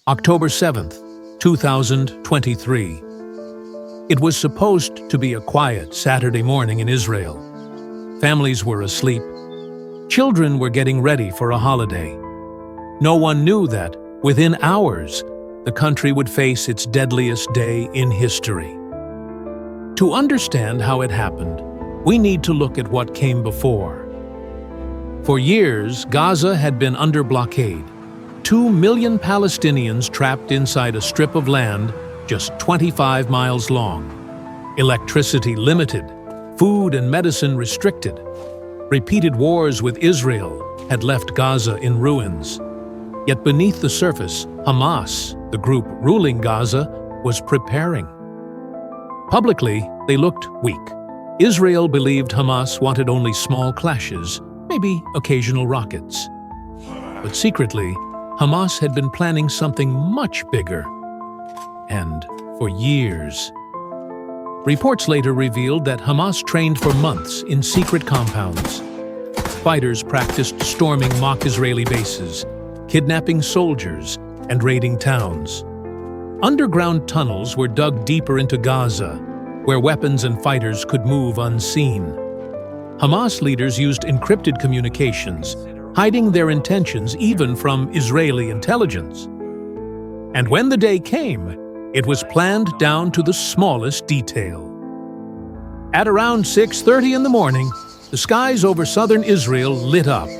October 7th, 2023. It was supposed to be a quiet Saturday morning in Israel. Families were asleep. Children were getting ready for a holiday. No one knew that, within hours, the country would face its deadliest day in history. To understand how it happened, we need to look at what came before. For years, Gaza had been under blockade. 2 million Palestinians trapped inside a strip of land just 25 miles long. Electricity limited, food and medicine restricted. Repeated wars with Israel had left Gaza in ruins. Yet beneath the surface, Hamas, the group ruling Gaza, was preparing. Publicly, they looked weak. Israel believed Hamas wanted only small clashes, maybe occasional rockets. But secretly, Hamas had been planning something much bigger. And for years. Reports later revealed that Hamas trained for months in secret compounds. Fighters practiced storming mock Israeli bases, kidnapping soldiers, and raiding towns. Underground tunnels were dug deeper into Gaza, where weapons and fighters could move unseen. Hamas leaders used encrypted communications, hiding their intentions even from Israeli intelligence. And when the day came, it was planned down to the smallest detail. At around 6:30 in the morning, the skies over southern Israel lit up.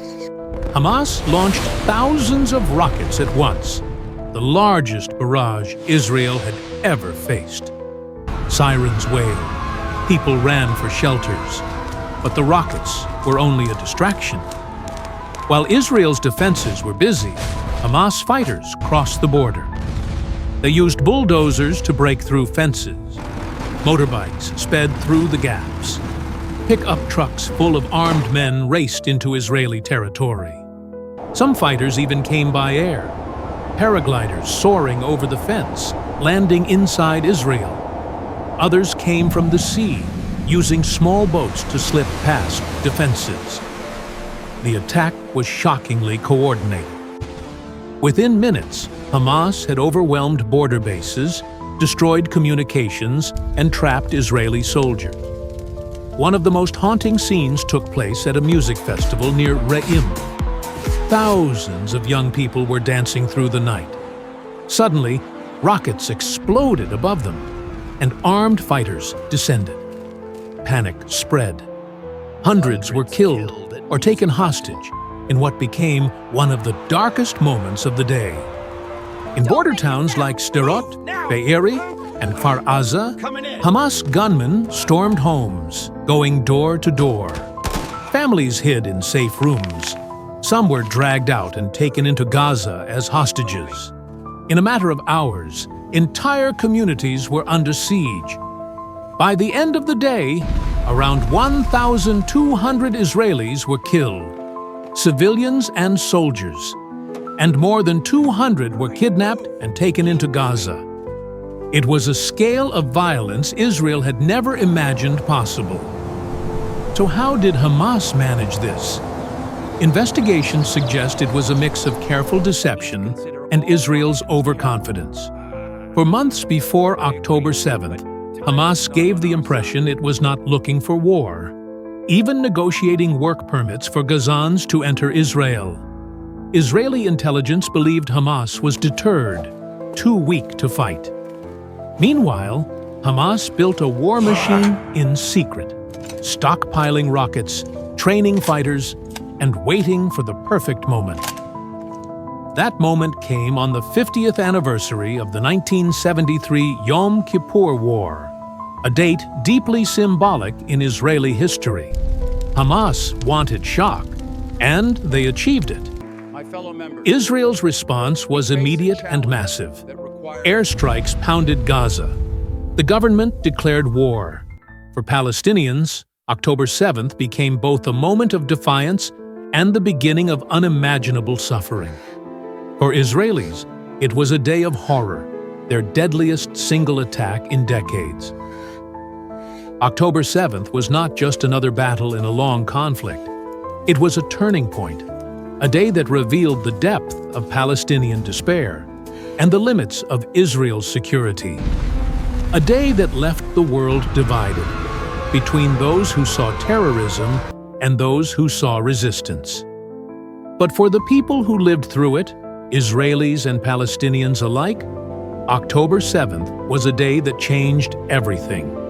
Hamas launched thousands of rockets at once, the largest barrage Israel had ever faced. Sirens wailed, people ran for shelters, but the rockets were only a distraction. While Israel's defenses were busy, Hamas fighters crossed the border. They used bulldozers to break through fences. Motorbikes sped through the gaps. Pickup trucks full of armed men raced into Israeli territory. Some fighters even came by air, paragliders soaring over the fence, landing inside Israel. Others came from the sea, using small boats to slip past defenses. The attack was shockingly coordinated. Within minutes, Hamas had overwhelmed border bases, destroyed communications, and trapped Israeli soldiers. One of the most haunting scenes took place at a music festival near Re'im. Thousands of young people were dancing through the night. Suddenly, rockets exploded above them, and armed fighters descended. Panic spread. Hundreds were killed or taken hostage in what became one of the darkest moments of the day. In border towns like Sderot, Be'eri, and Kfar Aza, Hamas gunmen stormed homes, going door to door. Families hid in safe rooms. Some were dragged out and taken into Gaza as hostages. In a matter of hours, entire communities were under siege. By the end of the day, around 1,200 Israelis were killed, civilians and soldiers, and more than 200 were kidnapped and taken into Gaza. It was a scale of violence Israel had never imagined possible. So how did Hamas manage this? Investigations suggest it was a mix of careful deception and Israel's overconfidence. For months before October 7th, Hamas gave the impression it was not looking for war, even negotiating work permits for Gazans to enter Israel. Israeli intelligence believed Hamas was deterred, too weak to fight. Meanwhile, Hamas built a war machine in secret, stockpiling rockets, training fighters, and waiting for the perfect moment. That moment came on the 50th anniversary of the 1973 Yom Kippur War, a date deeply symbolic in Israeli history. Hamas wanted shock, and they achieved it. Israel's response was immediate and massive. Airstrikes pounded Gaza. The government declared war. For Palestinians, October 7th became both a moment of defiance and the beginning of unimaginable suffering. For Israelis, it was a day of horror, their deadliest single attack in decades. October 7th was not just another battle in a long conflict. It was a turning point, a day that revealed the depth of Palestinian despair. and the limits of Israel's security. A day that left the world divided between those who saw terrorism and those who saw resistance. But for the people who lived through it, Israelis and Palestinians alike, October 7th was a day that changed everything.